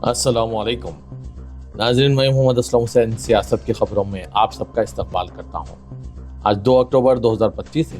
अस्सलामुअलैकुम नाज़रीन, मैं मोहम्मद असलम हुसैन सियासत की खबरों में आप सबका इस्तकबाल करता हूँ। आज 2 अक्टूबर 2025 है।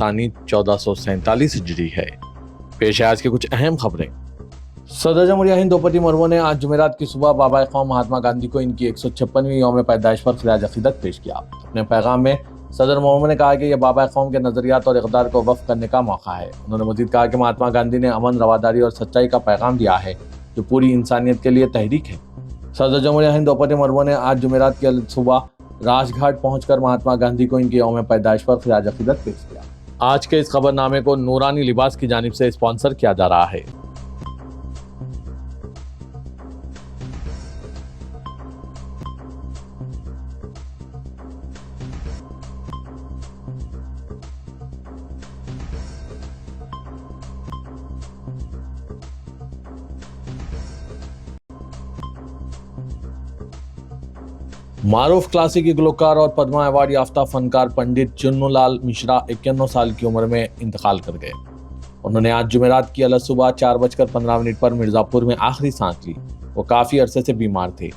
थानी 1447 हिजरी है। पेश है आज की कुछ अहम खबरें। सदर जमहूरिया हिंद द्रौपदी मुर्मू ने आज जुमेरात की सुबह बाबा कौम महात्मा गांधी को इनकी 156वीं यौम पैदाइश पर खिराज अकीदत पेश किया। अपने पैगाम में सदर मुर्मू ने कहा कि यह बाबा कौम के नजरियात और इक़दार को वफ़ करने का मौका है। उन्होंने मजीद कहा कि महात्मा गांधी ने अमन, रवादारी और सच्चाई का पैगाम दिया है जो पूरी इंसानियत के लिए तहरीक है। सदर जमहूरिया हिंद द्रौपदी मुर्मू ने आज जुमेरात की सुबह राजघाट पहुंचकर महात्मा गांधी को इनकी यौम पैदाइश पर खिराज अकीदत पेश किया। आज के इस खबरनामे को नूरानी लिबास की जानिब से स्पॉन्सर किया जा रहा है। मारूफ क्लासिक गुलकार और पद्मा अवार्ड याफ्ता फनकार पंडित चुन्नूलाल मिश्रा 51 साल की उम्र में इंतकाल कर गए। उन्होंने आज जुमेरात की अलग सुबह 4:15 पर मिर्जापुर में आखिरी सांस ली। वो काफ़ी अरसे से बीमार थे।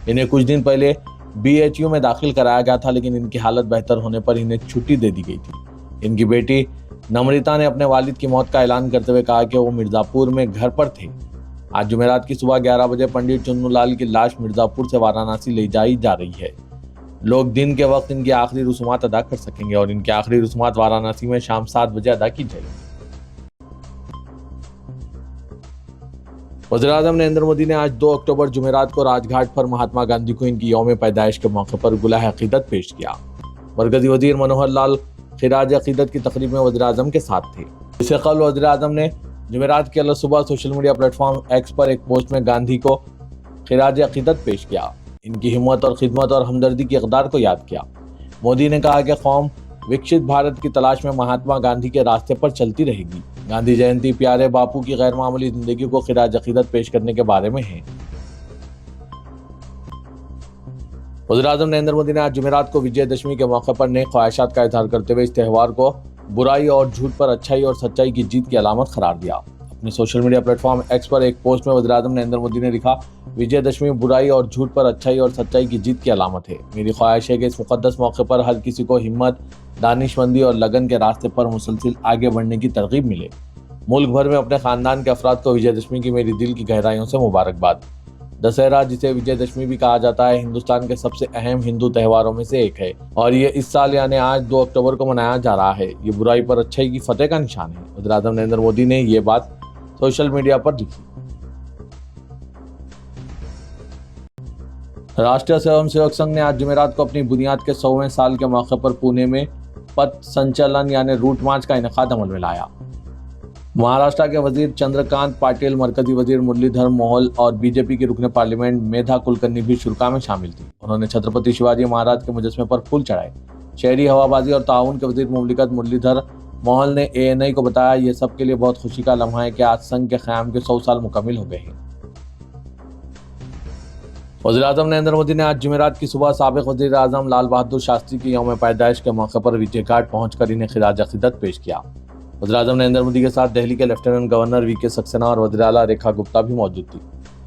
इन्हें कुछ दिन पहले BHU में दाखिल कराया गया था, लेकिन इनकी हालत बेहतर होने पर इन्हें छुट्टी दे दी गई थी। इनकी बेटी नम्रता ने अपने वालिद की मौत का ऐलान करते हुए कहा कि वो मिर्जापुर में घर पर थे। आज जुमेरात की सुबह 11 बजे पंडित चुन्नूलाल की लाश मिर्जापुर से वाराणसी ले जाई जा रही है। लोग दिन के वक्त इनकी आखिरी रस्मात अदा कर सकेंगे और इनकी आखिरी रस्मात वाराणसी में शाम 7 बजे अदा की जाएगी। वज़ीर-ए-आज़म नरेंद्र मोदी ने आज 2 अक्टूबर जुमेरात को राजघाट पर महात्मा गांधी को इनकी यौम पैदाइश के मौके पर गुलाह अकीदत पेश किया। मरकजी वजीर मनोहर लाल खिराज अकीदत की तकरीब में वज़ीर-ए-आज़म के साथ थे। इससे कबल वज़ीर-ए-आज़म ने जुमेरात की अलग सुबह सोशल मीडिया प्लेटफॉर्म एक्स पर एक पोस्ट में गांधी को खिराज अकीदत पेश किया। इनकी हिम्मत और खिदमत और हमदर्दी की इक़दार को याद किया। मोदी ने कहा कि कौम विकसित भारत की तलाश में महात्मा गांधी के रास्ते पर चलती रहेगी। गांधी जयंती प्यारे बापू की गैर मामूली जिंदगी को खिराज अकीदत पेश करने के बारे में है। वज़ीर-ए-आज़म नरेंद्र मोदी ने आज जुमेरात को विजयदशमी के मौके पर नेक ख्वाहिशात का इजहार करते हुए इस त्यौहार को बुराई और झूठ पर अच्छाई और सच्चाई की जीत की अलामत करार दिया। अपने सोशल मीडिया प्लेटफॉर्म एक्स पर एक पोस्ट में वज़ीर-ए-आज़म नरेंद्र मोदी ने लिखा, विजयदशमी बुराई और झूठ पर अच्छाई और सच्चाई की जीत की अलामत है। मेरी ख्वाहिश है कि इस मुक़द्दस मौके पर हर किसी को हिम्मत, दानिशमंदी और लगन के रास्ते पर मुसलसिल आगे बढ़ने की तरगीब मिले। मुल्क भर में अपने ख़ानदान के अफराद को विजयदशमी की मेरी दिल की गहराइयों से मुबारकबाद। दशहरा, जिसे विजयदशमी भी कहा जाता है, हिंदुस्तान के सबसे अहम हिंदू त्योहारों में से एक है और ये इस साल यानी आज 2 अक्टूबर को मनाया जा रहा है। ये बुराई पर अच्छाई की फतेह का निशान है। वज़ीर-ए-आज़म नरेंद्र मोदी ने ये बात सोशल मीडिया पर लिखी। राष्ट्रीय स्वयंसेवक संघ ने आज जुमेरात को अपनी बुनियाद के 100वें साल के मौके पर पुणे में पथ संचलन यानी रूट मार्च का इनेकाद अमल में लाया। महाराष्ट्र के वजीर चंद्रकांत पाटिल, मरकजी वजीर मुरलीधर मोहोल और बीजेपी की रुकन पार्लियामेंट मेधा कुलकर्णी भी शुरा में शामिल थी। उन्होंने छत्रपति शिवाजी महाराज के मुजस्मे पर फूल चढ़ाए। शहरी हवाबाजी और ताउन के वजीर मुमलिकत मुरलीधर मोहोल ने ANI को बताया, ये सब के लिए बहुत खुशी का लम्हा है कि आज संघ के क़याम के 100 साल मुकम्मिल हो गए हैं। वज़ीर-ए-आज़म नरेंद्र मोदी ने आज जुमेरात की सुबह साबिक़ वज़ीर-ए-आज़म लाल बहादुर शास्त्री की यौम पैदाइश के मौके पर विजय घाट पहुंचकर इन्हें खिराज अकीदत पेश किया। वज़ीर-ए-आज़म नरेंद्र मोदी के साथ दिल्ली के लेफ्टिनेंट गवर्नर VK सक्सेना और वज़ीर आला रेखा गुप्ता भी मौजूद थी।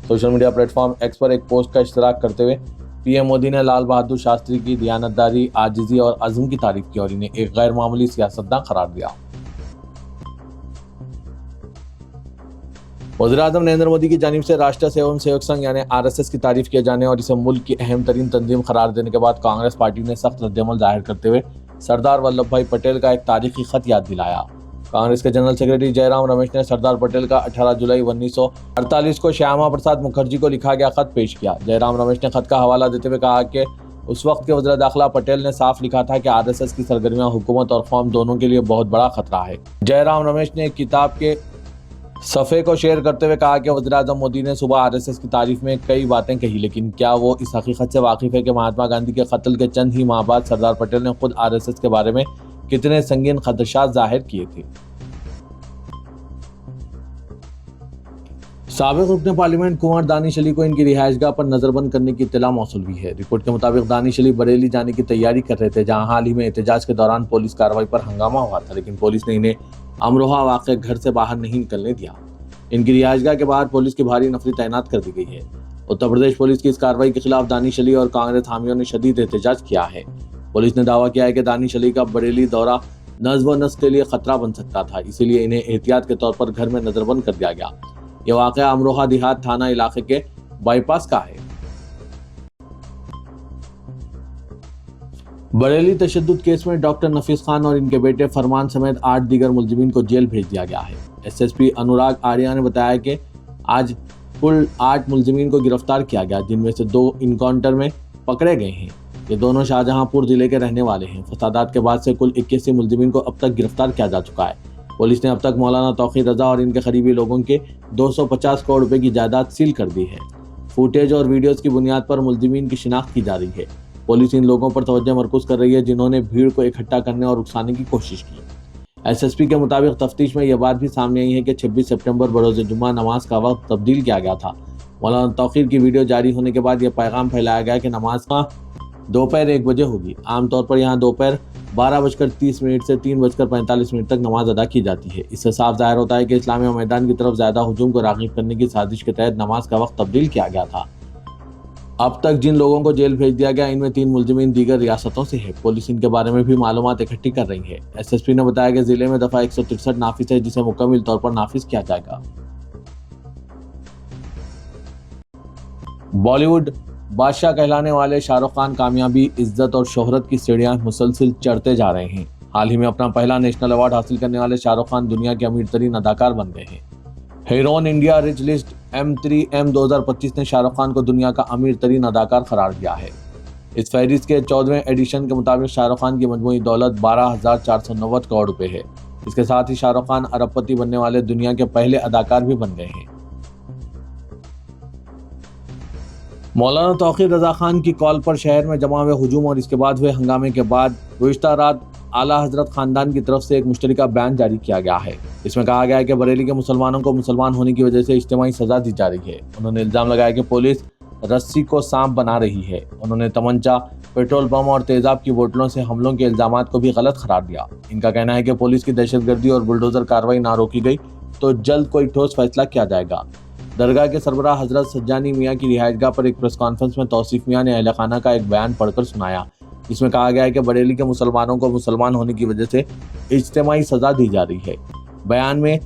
सोशल मीडिया प्लेटफॉर्म एक्स पर एक पोस्ट का इश्तराक करते हुए PM मोदी ने लाल बहादुर शास्त्री की दियानतदारी, आजिज़ी और अज़्म की तारीफ की और इन्हें एक गैर मामूली सियासतदान करार दिया। वज़ीर-ए-आज़म नरेंद्र मोदी की जानिब से राष्ट्रीय स्वयंसेवक संघ यानी RSS की तारीफ किए जाने और इसे मुल्क की अहम तरीन तंजीम करार देने के बाद कांग्रेस पार्टी ने सख्त रद्दअमल जाहिर करते हुए सरदार वल्लभ भाई पटेल का एक तारीखी खत याद दिलाया। कांग्रेस के जनरल सेक्रेटरी जयराम रमेश ने सरदार पटेल का 18 जुलाई 1948 को श्यामा प्रसाद मुखर्जी को लिखा गया खत पेश किया। जयराम रमेश ने खत का हवाला देते हुए कहा कि उस वक्त के वज़ीर दाखिला पटेल ने साफ लिखा था कि RSS की सरगर्मियां हुकूमत और कौम दोनों के लिए बहुत बड़ा खतरा है। जयराम रमेश ने किताब के सफ़े को शेयर करते हुए कहा कि वज़ीर-ए-आज़म मोदी ने सुबह RSS की तारीफ में कई बातें कही, लेकिन क्या वो इस हकीकत से वाकिफ़ है कि महात्मा गांधी के कत्ल के चंद ही माह बाद सरदार पटेल ने खुद RSS के बारे में कितने संगीन खदशात जाहिर किए थे। साबिक़ रुकन पार्लियामेंट कुंवर दानिश अली को इनकी रिहाइशगाह पर नजरबंद करने की इत्तला मौसूल हुई है। रिपोर्ट के मुताबिक दानिश अली बरेली जाने की तैयारी कर रहे थे, जहां हाल ही में एहतजाज के दौरान पुलिस कार्रवाई पर हंगामा हुआ था, लेकिन पुलिस ने इन्हें अमरोहा वाक़े घर से बाहर नहीं निकलने दिया। इनकी रिहायशगाह के बाहर पुलिस की भारी नफरी तैनात कर दी गई है। उत्तर प्रदेश पुलिस की इस कार्रवाई के खिलाफ दानिश अली और कांग्रेस हामियों ने शदीद एहतजाज किया है। पुलिस ने दावा किया है कि दानिश अली का बरेली दौरा नज़्म व नस्ल के लिए खतरा बन सकता था, इसीलिए इन्हें एहतियात के तौर पर घर में नजरबंद कर दिया गया। यह वाकया अमरोहा देहात थाना इलाके के बाईपास का है। बरेली तशद्दुद केस में डॉक्टर नफीस खान और इनके बेटे फरमान समेत 8 दीगर मुलजिमीन को जेल भेज दिया गया है। एसएसपी अनुराग आर्या ने बताया कि आज कुल 8 मुलजिमीन को गिरफ्तार किया गया, जिनमें से 2 इनकाउंटर में पकड़े गए हैं। ये दोनों शाहजहांपुर जिले के रहने वाले हैं। फसादात के बाद से कुल 81 मुलजिमीन को अब तक गिरफ्तार किया जा चुका है। पुलिस ने अब तक मौलाना तौकीर रजा और इनके करीबी लोगों के 250 करोड़ रुपए की जायदाद सील कर दी है। फुटेज और वीडियोज की बुनियाद पर मुलजिमीन की शिनाख्त की जा रही है। पुलिस इन लोगों पर तवज्जो मरकूज कर रही है जिन्होंने भीड़ को इकट्ठा करने और उकसाने की कोशिश की। एसएसपी के मुताबिक तफ्तीश में यह बात भी सामने आई है कि 26 सितंबर बरोज़ जुम्मा नमाज का वक्त तब्दील किया गया था। मौलाना तौकीर की वीडियो जारी होने के बाद यह पैगाम फैलाया गया कि नमाज का दोपहर 1 बजे होगी। आमतौर पर यहाँ दोपहर 12:30 से 3:45 तक नमाज अदा की जाती है। इससे साफ जाहिर होता है कि इस्लामिया मैदान की तरफ ज्यादा हुजूम को राग़िब करने की साजिश के तहत नमाज का वक्त तब्दील किया गया था। अब तक जिन लोगों को जेल भेज दिया गया, इनमें 3 मुलजिमीन दीगर रियासतों से है। पुलिस इनके बारे में भी मालूमात इकट्ठी कर रही है। एसएसपी ने बताया कि जिले में दफा 163 नाफिज है, जिसे मुकम्मल तौर पर नाफिज किया जाएगा। बॉलीवुड बादशाह कहलाने वाले शाहरुख खान कामयाबी, इज्जत और शोहरत की सीढ़ियां मुसलसल चढ़ते जा रहे हैं। हाल ही में अपना पहला नेशनल अवार्ड हासिल करने वाले शाहरुख खान दुनिया के अमीर तरीन अदाकार बन गए हैं। Heron India rich list M3M 2025 ने शाहरुख खान को दुनिया का अमीर तरीन अदाकार करार दिया है। इस फहरिस्त के 14वें एडिशन के मुताबिक शाहरुख खान की मजमूई दौलत 12,490 करोड़ रुपए है। इसके साथ ही शाहरुख खान अरबपति बनने वाले दुनिया के पहले अदाकार भी बन गए हैं। मौलाना तौकीर रजा खान की कॉल पर शहर में जमा हुए हुजूम और इसके बाद हुए हंगामे के बाद गुज़िश्ता रात आला हजरत खानदान की तरफ से एक मुश्तरका बयान जारी किया गया है। इसमें कहा गया है कि बरेली के मुसलमानों को मुसलमान होने की वजह से इज्तिमाई सजा दी जा रही है। उन्होंने इल्जाम लगाया कि पुलिस रस्सी को सांप बना रही है। उन्होंने तमंचा, पेट्रोल बम और तेजाब की बोतलों से हमलों के इल्जामात को भी गलत करार दिया। इनका कहना है कि पुलिस की दहशतगर्दी और बुलडोजर कार्रवाई ना रोकी गई तो जल्द कोई ठोस फैसला किया जाएगा। दरगाह के सरबराह हजरत सज्जानी मियाँ की रिहायशगाह पर एक प्रेस कॉन्फ्रेंस में तौसीफ मियाँ ने अहले खाना का एक बयान पढ़कर सुनाया। इसमें कहा गया है कि बरेली के मुसलमानों को मुसलमान होने की वजह से इज्तिमाई सजा दी जा रही है। बयान में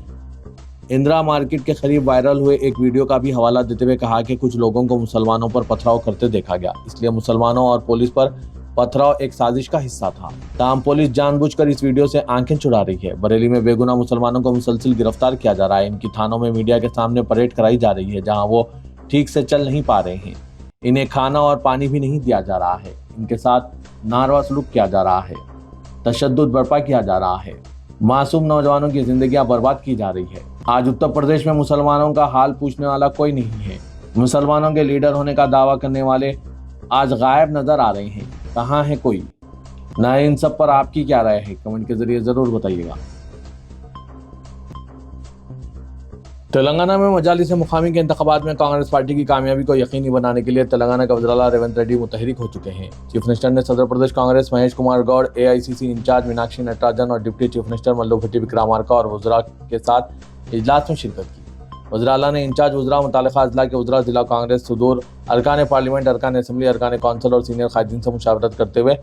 इंदिरा मार्केट के करीब वायरल हुए एक वीडियो का भी हवाला देते हुए कहा कि कुछ लोगों को मुसलमानों पर पथराव करते देखा गया, इसलिए मुसलमानों और पुलिस पर पथराव एक साजिश का हिस्सा था। ताहम पुलिस जानबूझकर इस वीडियो से आंखें चुरा रही है। बरेली में बेगुनाह मुसलमानों को मुसलसल गिरफ्तार किया जा रहा है। इनकी थानों में मीडिया के सामने परेड कराई जा रही है, जहां वो ठीक से चल नहीं पा रहे हैं। इन्हें खाना और पानी भी नहीं दिया जा रहा है। इनके साथ नारवा सलूक किया जा रहा है, तशद्दुद बर्पा किया जा रहा है, मासूम नौजवानों की जिंदगियां बर्बाद की जा रही है। आज उत्तर प्रदेश में मुसलमानों का हाल पूछने वाला कोई नहीं है। मुसलमानों के लीडर होने का दावा करने वाले आज गायब नजर आ रहे हैं। कहाँ है कोई? ना इन सब पर आपकी क्या राय है? कमेंट के जरिए जरूर बताइएगा। तेलंगाना में मजालिस मुकामी के इंतखाबात में कांग्रेस पार्टी की कामयाबी को यकीनी बनाने के लिए तेलंगाना का वज़ीर-ए-आला रेवंत रेड्डी मुतहरिक हो चुके हैं। चीफ मिनिस्टर ने सदर प्रदेश कांग्रेस महेश कुमार गौड़, AICC इंचार्ज मीनाक्षी नटराजन और डिप्टी चीफ मिनिस्टर मल्लू भट्टी विक्रमार्का और वज़रा के साथ इजलास में शिरकत की। वज़ीर-ए-आला ने इंचार्ज वज़रा, मुतालिका अजला के वज़रा, जिला कांग्रेस सदूर, अरकान पार्लियामेंट, अरकान असम्बली, अरकान कौंसिल और सीनियर कायदीन से मुशावरत करते हुए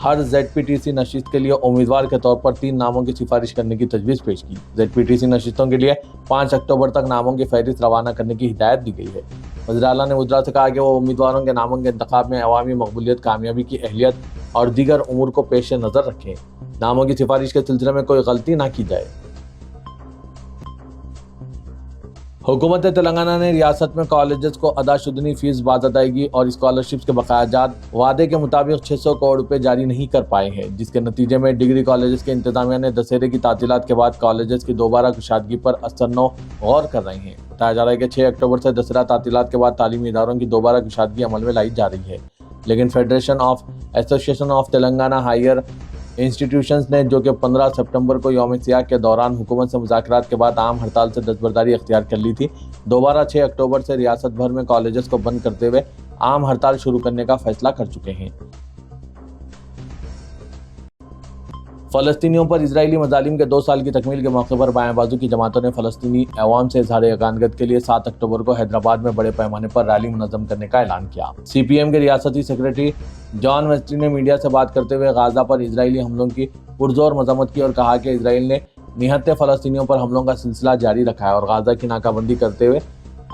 हर ZPTC नशिस्त के लिए उम्मीदवार के तौर पर 3 नामों की सिफारिश करने की तजवीज़ पेश की। ZPTC नशिस्तों के लिए 5 अक्टूबर तक नामों की फहरिस्त रवाना करने की हिदायत दी गई है। वज़ीर-ए-आला ने वज़रा से कहा कि वो उम्मीदवारों के नामों के इंतखाब में अवामी मकबूलियत, कामयाबी की अहलियत और दीगर उमूर को पेश नज़र रखें। नामों की सिफारिश के सिलसिले में कोई गलती ना की जाए। हुकूमत तेलंगाना ने रियासत में कॉलेजेस को अदाशुदनी फीस बाद अदायगी और स्कॉलरशिप्स के बकायाजात वादे के मुताबिक 600 करोड़ रुपए जारी नहीं कर पाए हैं, जिसके नतीजे में डिग्री कॉलेजेस के इंतजामिया ने दशहरे की तातीलात के बाद कॉलेजेस की दोबारा कुशादगी पर असरनो गौर कर रहे हैं। बताया जा रहा है कि 6 अक्टूबर से दशहरा तातीलात के बाद तालीमी इदारों की दोबारा कुशादगी अमल में लाई जा रही है, लेकिन federation of association of Telangana higher institutions ने, जो कि 15 सितंबर को यौम सियाह के दौरान हुकूमत से मुज़ाकरात के बाद आम हड़ताल से दस्तबरदारी अख्तियार कर ली थी, दोबारा 6 अक्टूबर से रियासत भर में कॉलेजेस को बंद करते हुए आम हड़ताल शुरू करने का फैसला कर चुके हैं। फ़लस्तीनियों पर इजरायली मजालिम के 2 साल की तकमील के मौके पर बाएं बाजू की जमातों ने फ़लस्तीनी अवाम से इजहार यकानगत के लिए 7 अक्टूबर को हैदराबाद में बड़े पैमाने पर रैली मुनज़्ज़म करने का ऐलान किया। CPM के रियासती सेक्रेटरी जॉन वेस्टी ने मीडिया से बात करते हुए गाजा पर इजरायली हमलों की पुरजोर मजम्मत की और कहा कि इजराइल ने निहत्ते फ़लस्तीनियों पर हमलों का सिलसिला जारी रखा है और गाजा की नाकाबंदी करते हुए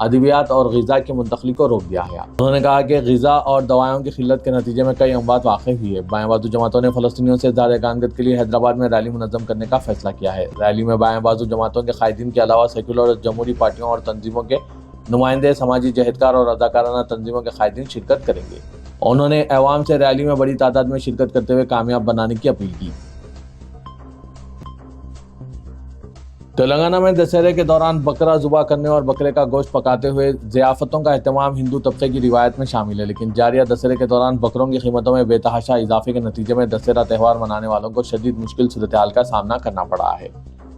अद्वियात और ग़िज़ा की मुंतकली को रोक दिया है। उन्होंने कहा कि ग़िज़ा और दवाओं की किल्लत के नतीजे में कई अमवात वाक़ हुई है। बाएं बाजू जमातों ने फ़लस्तीनियों से इज़हार यकानगत के लिए हैदराबाद में रैली मुनज़्ज़म करने का फैसला किया है। रैली में बाएं बाजू जमातों के कायदीन के अलावा सेकुलर और जमहूरी पार्टियों और तंजीमों के नुमाइंदे, समाजी जहदकार और रज़ाकाराना तंजीमों के कायदीन शिरकत करेंगे। उन्होंने अवाम से रैली में बड़ी तादाद में शिरकत करते हुए कामयाब बनाने की अपील की। तेलंगाना में दशहरे के दौरान बकरा ज़ुबा करने और बकरे का गोश्त पकाते हुए ज़ियाफ़तों का एहतमाम हिंदू तबके की रिवायत में शामिल है, लेकिन जारिया दशहरे के दौरान बकरों की कीमतों में बेतहाशा इजाफे के नतीजे में दशहरा त्यौहार मनाने वालों को शदीद मुश्किल सूरत-ए-हाल का सामना करना पड़ा है।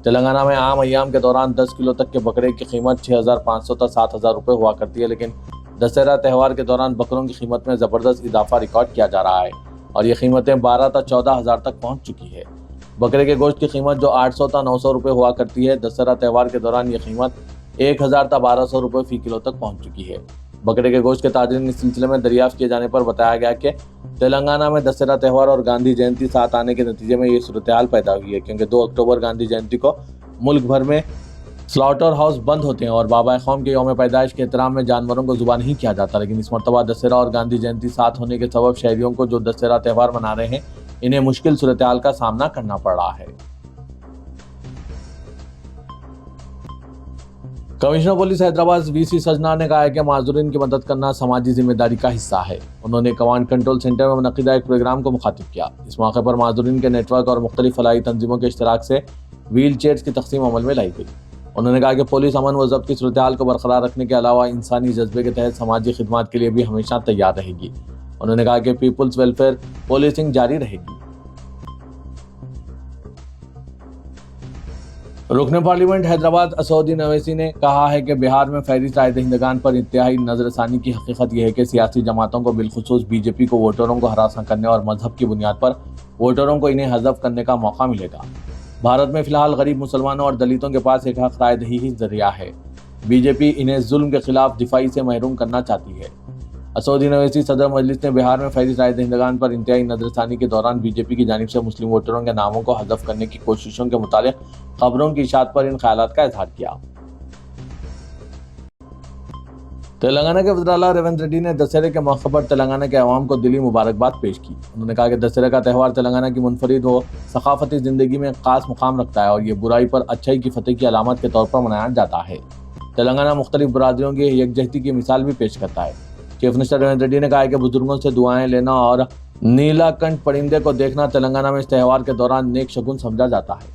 तेलंगाना में आम अय्याम के दौरान 10 किलो तक के बकरे की कीमत 6,500 तक 7,000 रुपये हुआ करती है, लेकिन दशहरा त्यौहार के दौरान बकरों की कीमत में ज़बरदस्त इजाफा रिकॉर्ड किया जा रहा है और ये कीमतें 12 तक 14,000 तक पहुँच चुकी है। बकरे के गोश्त की कीमत जो 800 तक 900 रुपये हुआ करती है, दशहरा त्यौहार के दौरान ये कीमत 1,000 तक 1,200 रुपये फ़ी किलो तक पहुंच चुकी है। बकरे के गोश्त के ताजरीन इस सिलसिले में दरियाफ्त किए जाने पर बताया गया कि तेलंगाना में दशहरा त्यौहार और गांधी जयंती साथ आने के नतीजे में ये सूरत-ए-हाल पैदा हुई है, क्योंकि 2 अक्टूबर गांधी जयंती को मुल्क भर में स्लॉटर हाउस बंद होते हैं और बाबा कौम के यौम पैदाइश के एहतराम में जानवरों को ज़ुबा नहीं किया जाता। लेकिन इस मरतबा दशहरा और गांधी जयंती साथ होने के सबब शहरियों को जो दशहरा त्यौहार मना रहे हैं, इन्हें मुश्किल सूरत-ए-हाल का सामना करना पड़ रहा है। Commissioner police Hyderabad VC Sajjanar ने कहा है कि माजूरीन की मदद करना समाजी जिम्मेदारी का हिस्सा है। उन्होंने कमांड कंट्रोल सेंटर में मुनक़िदा एक प्रोग्राम को मुखातिब किया। इस मौके पर माजूरीन के नेटवर्क और मुख्तलिफ फलाही तंजीमों के इश्तराक से व्हील चेयर्स की तकसीम अमल में लाई गई। उन्होंने कहा कि पुलिस अमन व ज़ब्त की सूरत-ए-हाल को बरकरार रखने के अलावा इंसानी जज्बे के तहत समाजी खिदमात के लिए भी हमेशा तैयार रहेगी। उन्होंने कहा कि पीपल्स वेलफेयर पुलिसिंग जारी रहेगी। रुकन पार्लियामेंट हैदराबाद असदुद्दीन अवैसी ने कहा है कि बिहार में फहरिस्त राय दहिंदगान पर इंतहाई नजरसानी की हकीकत यह है कि सियासी जमातों को बिलखुसूस बीजेपी को वोटरों को हरासा करने और मजहब की बुनियाद पर वोटरों को इन्हें हज़फ करने का मौका मिलेगा। भारत में फिलहाल गरीब मुसलमानों और दलितों के पास एक हक राय दही ही जरिया है। बीजेपी इन्हें जुल्म के खिलाफ दिफाई से महरूम करना चाहती है। असदुद्दीन अवैसी सदर मजलिस ने बिहार में फहरिस्त राय दहिंदगान पर इंतहाई नजरसानी के दौरान बीजेपी की जानिब से मुस्लिम वोटरों के नामों को हज़फ करने की कोशिशों के मुतालिक खबरों की इशाअत पर इन ख्यालात का इजहार किया। तेलंगाना के वज़ीर-ए-आला रेवंत रेड्डी ने दशहरे के मौके पर तेलंगाना के अवाम को दिली मुबारकबाद पेश की। उन्होंने कहा कि दशहरे का त्यौहार तेलंगाना की मुनफरिद व सकाफती ज़िंदगी में खास मुकाम रखता है और ये बुराई पर अच्छाई की फतेह की अलामत के तौर पर मनाया जाता है। तेलंगाना मुख्तलिफ बरादरियों की यकजहती की मिसाल भी पेश करता है। चीफ मिनिस्टर रेवंत रेड्डी ने कहा है कि बुजुर्गों से दुआएं लेना और नीलाकंठ परिंदे को देखना तेलंगाना में इस त्यौहार के दौरान नेक शगुन समझा जाता है।